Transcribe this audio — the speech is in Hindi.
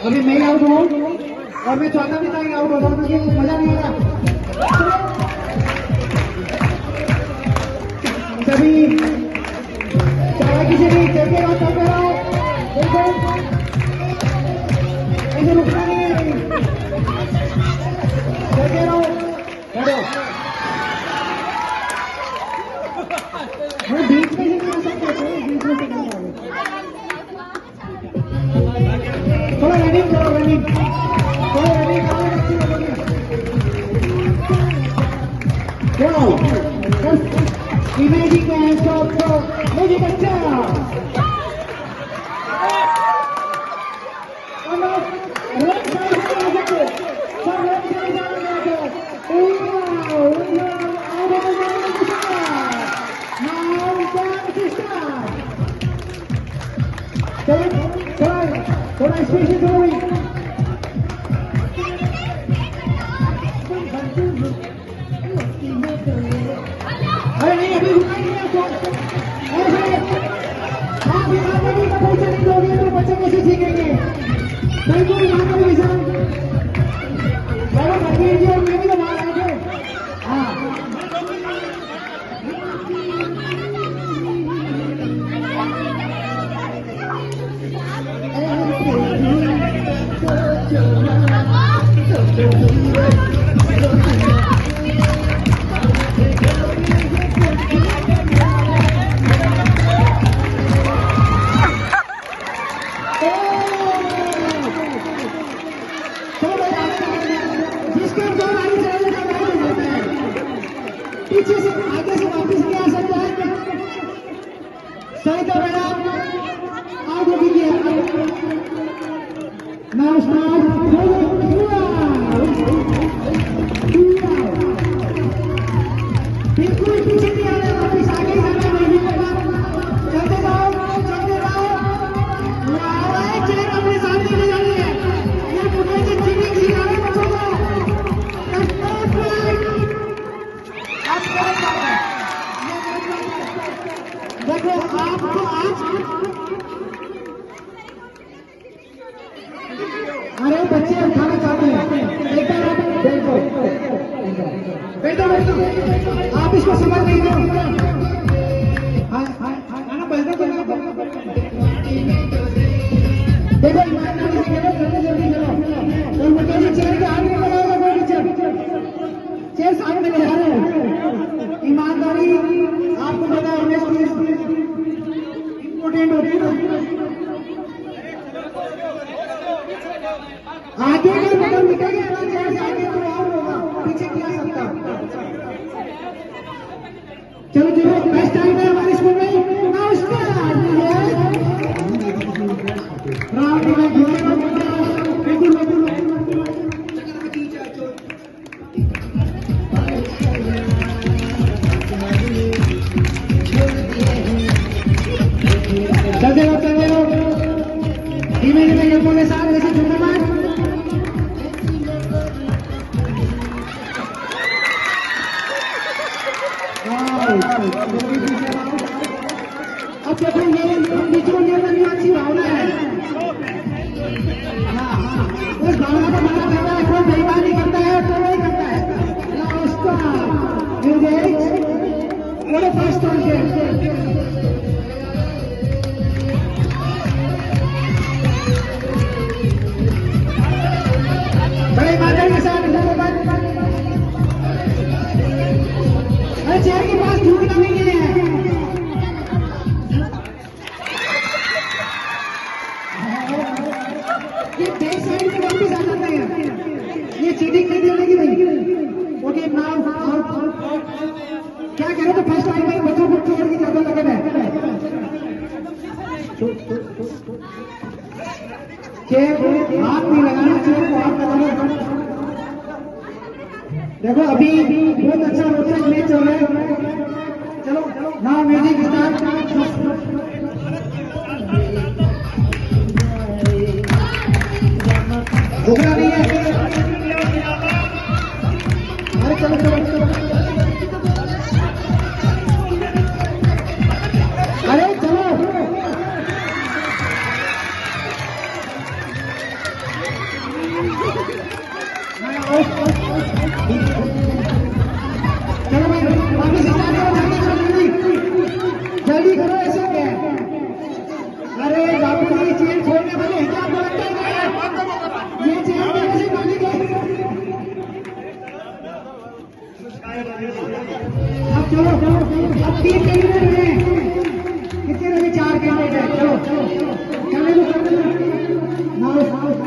अभी मैं आउट हूँ और मैं चाहता भी था कि आउट हो जाऊँ क्योंकि मजा नहीं आ रहा। सभी चाहे किसी भी चलते रहो ऐसे रुकना नहीं है, चलते रहो। वो बीच में ही नहीं आ सकते, बीच में से नहीं आ रहे। थोड़ा रनिंग करो, रनिंग थोड़ा रनिंग करो, अच्छी लगेगी। इमेजिंग है तो मुझे बच्चा थोड़ा स्पेशल करो। अरे नहीं अभी रुका ही नहीं तो बच्चे कैसे सीखेंगे। बिल्कुल और मैं भी तो बाहर आए थे। पीछे से आगे से वापस नहीं आ सकता है। सही तो बेटा आगे कीजिए। बिल्कुल पीछे नहीं आना, वापस आगे जाना नहीं पड़ेगा। चलते जाओ चेयर अपने सामने ले जानी है। ये मुझे चीटिंग सिखाने बच्चों को। देखो आपको आज अरे बच्चे खाना चाहते हैं, एक बार बैठो आप इसको समझ नहीं दो। खाना बजने को देखो ईमानदारी से करो, जल्दी करो। और बताइए चेयर के आगे लगाएगा कोई टीचर, चेयर सामने ले जा रहे हैं। ईमानदारी आपको पता है इम्पोर्टेंट होती है। आगे अगर बटन निकलेगा ना चेयर से आगे तो और होगा, पीछे नहीं आ सकता। चलो बेस्ट टाइम है हमारे स्कूल में। नमस्कार चलते रहो धीमे धीमे बोले साथ वैसे झूठा मार। अब देखो ये बीच में निर्णय अच्छी भावना है। उस भावना को मना करता है, कोई बेईमानी करता है तो वही करता है। फर्स्ट बड़े माधव के साथ चेयर के पास झूठना नहीं है। ये बैक साइड में वापस आ जाता है। ये चीटिंग नहीं देने नहीं। ओके नाउ क्या करें तो फर्स्ट टाइम में बच्चों को चोर की ज्यादा लगन है। चेयर हाथ नहीं लगाना, चेयर को हाथ लगाना। देखो अभी बहुत अच्छा रोचक मैच चल रहा है। चलो ना म्यूजिक स्टार्ट। रुकना नहीं है। अरे चलो अरे चलो अब 3 कैंडिडेट हैं, कितने रहे? 4 कैंडिडेट हैं। चलो